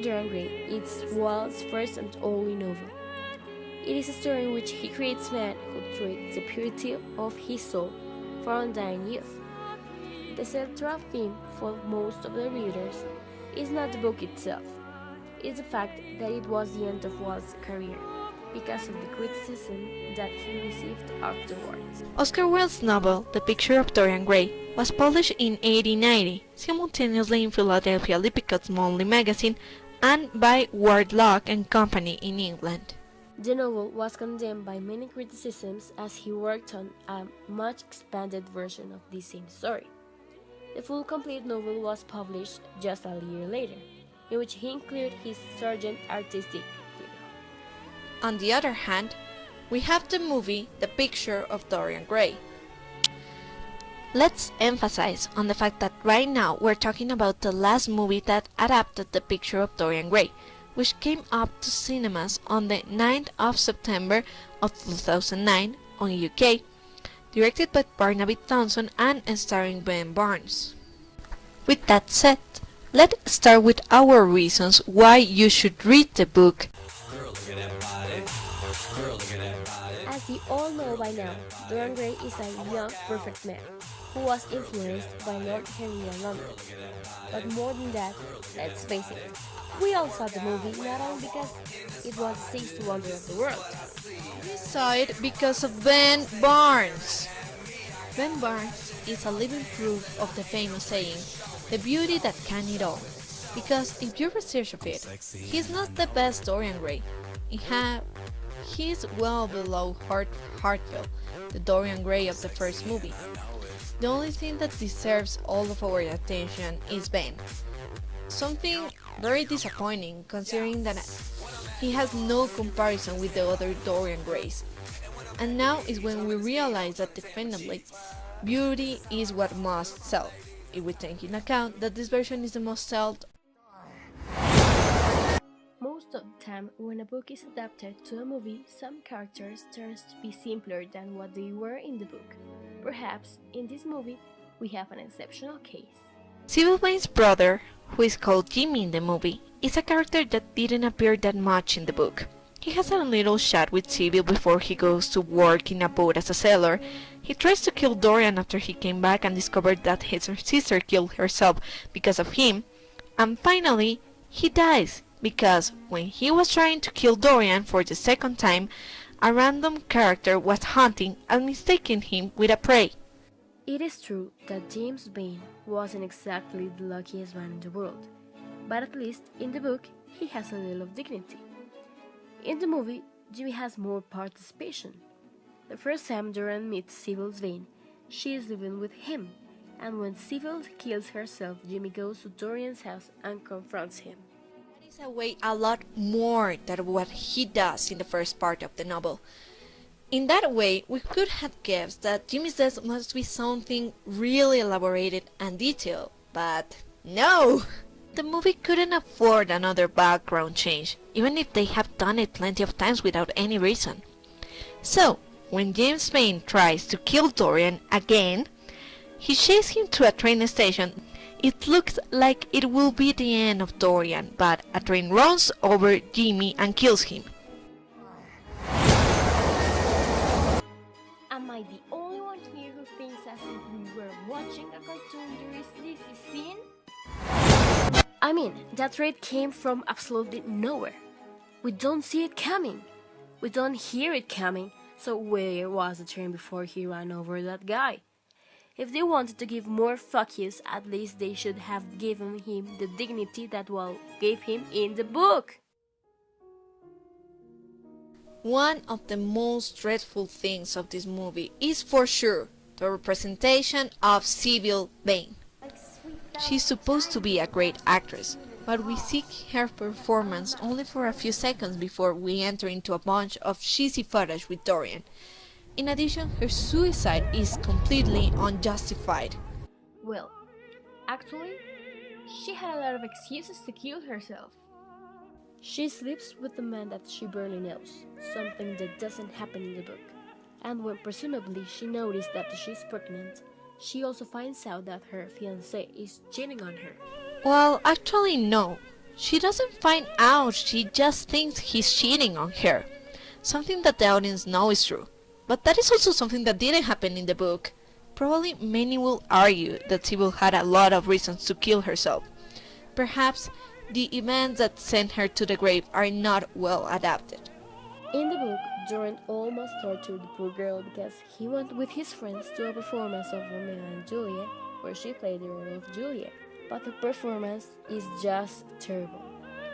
Dorian Gray is Walt's first and only novel. It is a story in which he creates man who trades the purity of his soul for undying youth. The central theme for most of the readers is not the book itself, it's the fact that it was the end of Walt's career because of the criticism that he received afterwards. Oscar Wilde's novel, The Picture of Dorian Gray, was published in 1890, simultaneously in Philadelphia Lippicot's Monthly Magazine and by Wardlock and Company in England. The novel was condemned by many criticisms as he worked on a much expanded version of the same story. The full complete novel was published just a year later, in which he included his Sargent artistic video. On the other hand, we have the movie The Picture of Dorian Gray. Let's emphasize on the fact that right now we're talking about the last movie that adapted The Picture of Dorian Gray, which came up to cinemas on the 9th of September of 2009 on UK, directed by Barnaby Thompson and starring Ben Barnes. With that said, let's start with our reasons why you should read the book. As you all know by now, Dorian Gray is a young, perfect man who was influenced by Lord Henry and London. But more than that, let's face it, we all saw the movie not only because it was the sixth wonder of the world. We saw it because of Ben Barnes. Ben Barnes is a living proof of the famous saying, the beauty that can it all. Because if you research of it, he's not the best Dorian Gray. He's well below Hartfield, the Dorian Gray of the first movie. The only thing that deserves all of our attention is Ben. Something very disappointing considering that he has no comparison with the other Dorian Grays. And now is when we realize that definitely beauty is what must sell, if we take into account that this version is the most sold. Most of the time, when a book is adapted to a movie, some characters turn to be simpler than what they were in the book. Perhaps, in this movie, we have an exceptional case. Sybil Vane's brother, who is called Jimmy in the movie, is a character that didn't appear that much in the book. He has a little chat with Sybil before he goes to work in a boat as a sailor. He tries to kill Dorian after he came back and discovered that his sister killed herself because of him. And finally, he dies because when he was trying to kill Dorian for the second time, a random character was hunting and mistaken him with a prey. It is true that James Vane wasn't exactly the luckiest man in the world, but at least in the book he has a little of dignity. In the movie, Jimmy has more participation. The first time Dorian meets Sybil Vane, she is living with him, and when Sybil kills herself, Jimmy goes to Dorian's house and confronts him. It is a way a lot more than what he does in the first part of the novel. In that way, we could have guessed that Jimmy's death must be something really elaborated and detailed, but no! The movie couldn't afford another background change, even if they have done it plenty of times without any reason. So, when James Vane tries to kill Dorian again, he chases him to a train station. It looks like it will be the end of Dorian, but a train runs over Jimmy and kills him. Am I the only one here who thinks as if we were watching a cartoon during this scene? I mean, that raid came from absolutely nowhere. We don't see it coming. We don't hear it coming. So where was the train before he ran over that guy? If they wanted to give more fuck yous, at least they should have given him the dignity that Walt gave him in the book. One of the most dreadful things of this movie is for sure the representation of Sybil Vane. She's supposed to be a great actress, but we see her performance only for a few seconds before we enter into a bunch of cheesy footage with Dorian. In addition, her suicide is completely unjustified. Well, actually, she had a lot of excuses to kill herself. She sleeps with a man that she barely knows, something that doesn't happen in the book. And when presumably she noticed that she's pregnant, she also finds out that her fiancé is cheating on her. Well, actually no. She doesn't find out, she just thinks he's cheating on her. Something that the audience knows is true. But that is also something that didn't happen in the book. Probably many will argue that Sybil had a lot of reasons to kill herself. Perhaps the events that sent her to the grave are not well adapted. In the book, Dorian almost tortured the poor girl because he went with his friends to a performance of Romeo and Juliet, where she played the role of Juliet. But the performance is just terrible,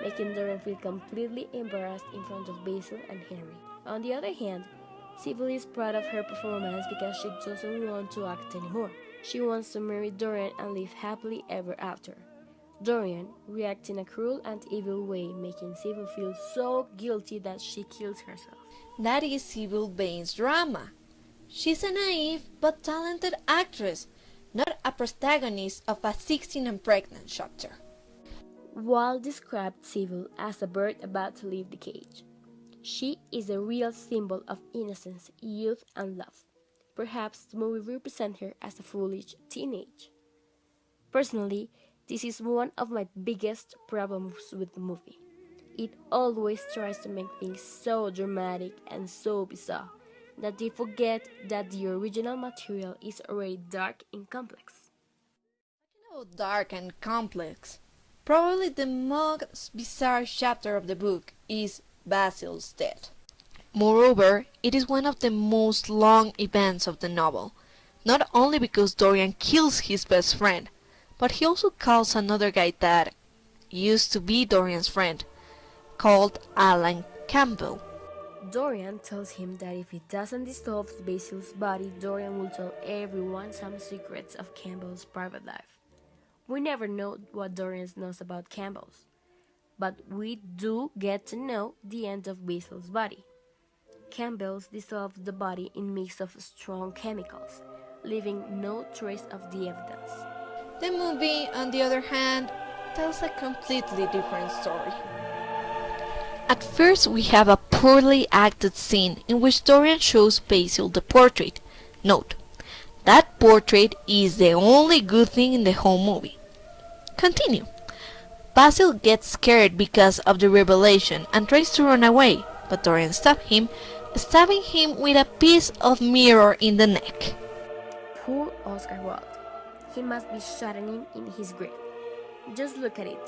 making Dorian feel completely embarrassed in front of Basil and Henry. On the other hand, Sybil is proud of her performance because she doesn't want to act anymore. She wants to marry Dorian and live happily ever after. Dorian reacts in a cruel and evil way, making Sybil feel so guilty that she kills herself. That is Sybil Vane's drama. She's a naive but talented actress, not a protagonist of a 16 and pregnant chapter. Walt described Sybil as a bird about to leave the cage. She is a real symbol of innocence, youth, and love. Perhaps the movie represents her as a foolish teenage. Personally, this is one of my biggest problems with the movie. It always tries to make things so dramatic and so bizarre that they forget that the original material is already dark and complex. Dark and complex. Probably the most bizarre chapter of the book is Basil's death. Moreover, it is one of the most long events of the novel, not only because Dorian kills his best friend, but he also calls another guy that used to be Dorian's friend, called Alan Campbell. Dorian tells him that if he doesn't dissolve Basil's body, Dorian will tell everyone some secrets of Campbell's private life. We never know what Dorian knows about Campbell's, but we do get to know the end of Basil's body. Campbell's dissolved the body in mix of strong chemicals, leaving no trace of the evidence. The movie, on the other hand, tells a completely different story. At first, we have a poorly acted scene in which Dorian shows Basil the portrait. Note, that portrait is the only good thing in the whole movie. Continue. Basil gets scared because of the revelation and tries to run away, but Dorian stops him, stabbing him with a piece of mirror in the neck. Poor Oscar Wilde. He must be shutting in his grave. Just look at it.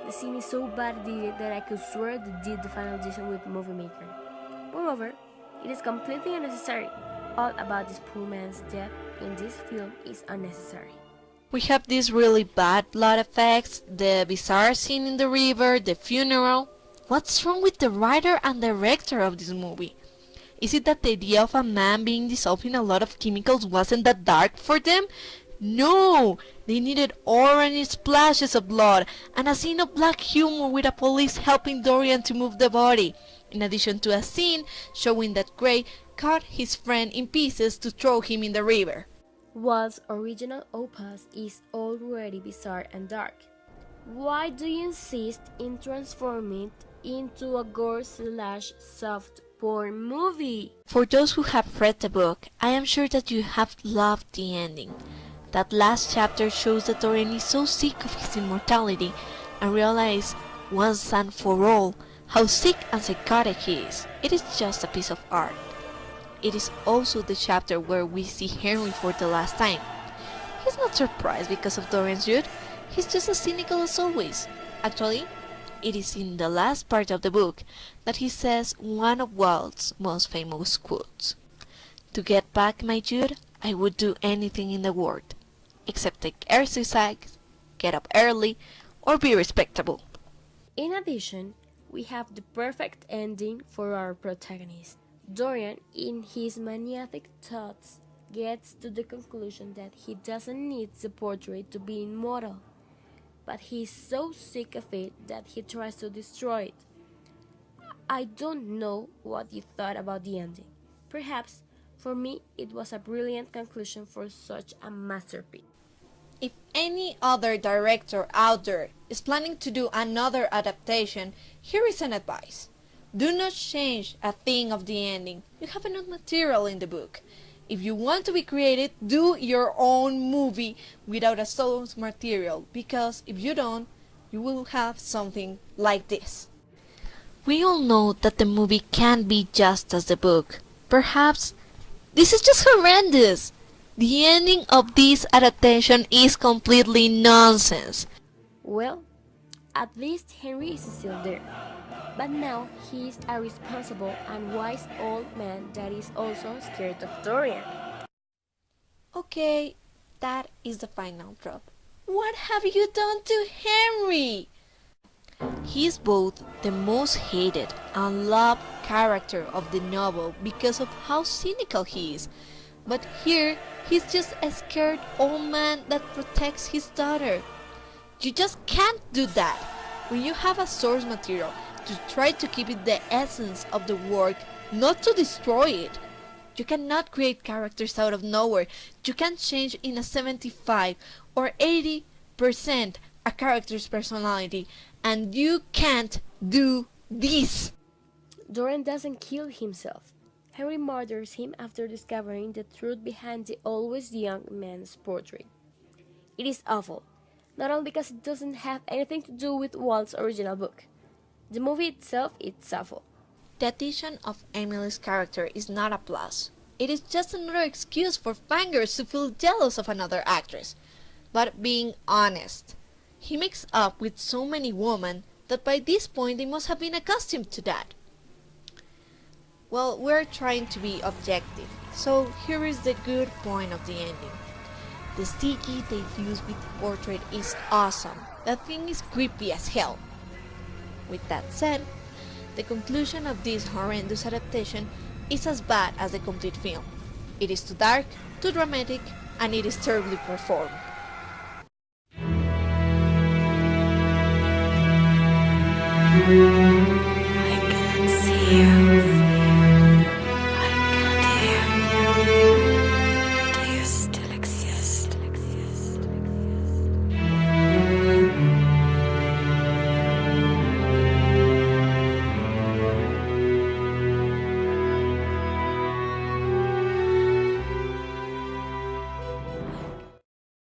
The scene is so bad edited that I could swear they did the final edition with Movie Maker. Moreover, it is completely unnecessary. All about this poor man's death in this film is unnecessary. We have these really bad blood effects, the bizarre scene in the river, the funeral. What's wrong with the writer and director of this movie? Is it that the idea of a man being dissolved in a lot of chemicals wasn't that dark for them? No! They needed orange splashes of blood and a scene of black humor with a police helping Dorian to move the body, in addition to a scene showing that Gray cut his friend in pieces to throw him in the river. Walt's original opus is already bizarre and dark. Why do you insist in transforming it into a gore/soft porn movie? For those who have read the book, I am sure that you have loved the ending. That last chapter shows that Dorian is so sick of his immortality and realizes once and for all how sick and psychotic he is. It is just a piece of art. It is also the chapter where we see Henry for the last time. He's not surprised because of Dorian's youth, he's just as cynical as always. Actually, it is in the last part of the book that he says one of Walt's most famous quotes. To get back my youth, I would do anything in the world, except take exercise, get up early, or be respectable. In addition, we have the perfect ending for our protagonist. Dorian, in his maniac thoughts, gets to the conclusion that he doesn't need the portrait to be immortal, but he is so sick of it that he tries to destroy it. I don't know what you thought about the ending. Perhaps, for me, it was a brilliant conclusion for such a masterpiece. If any other director out there is planning to do another adaptation, here is an advice. Do not change a thing of the ending. You have enough material in the book. If you want to be creative, do your own movie without a source material, because if you don't, you will have something like this. We all know that the movie can't be just as the book. Perhaps this is just horrendous. The ending of this adaptation is completely nonsense. Well, at least Henry is still there. But now he is a responsible and wise old man that is also scared of Dorian. Okay, that is the final drop. What have you done to Henry? He is both the most hated and loved character of the novel because of how cynical he is. But here, he's just a scared old man that protects his daughter. You just can't do that. When you have a source material, to try to keep it the essence of the work, not to destroy it. You cannot create characters out of nowhere. You can't change in a 75 or 80% a character's personality, and you can't do this. Dorian doesn't kill himself. Henry murders him after discovering the truth behind the always young man's portrait. It is awful, not only because it doesn't have anything to do with Walt's original book. The movie itself is awful. The addition of Emily's character is not a plus. It is just another excuse for fangirls to feel jealous of another actress. But being honest, he makes up with so many women that by this point they must have been accustomed to that. Well, we're trying to be objective, so here is the good point of the ending. The CG they use with the portrait is awesome. That thing is creepy as hell. With that said, the conclusion of this horrendous adaptation is as bad as the complete film. It is too dark, too dramatic, and it is terribly performed. I can't see you.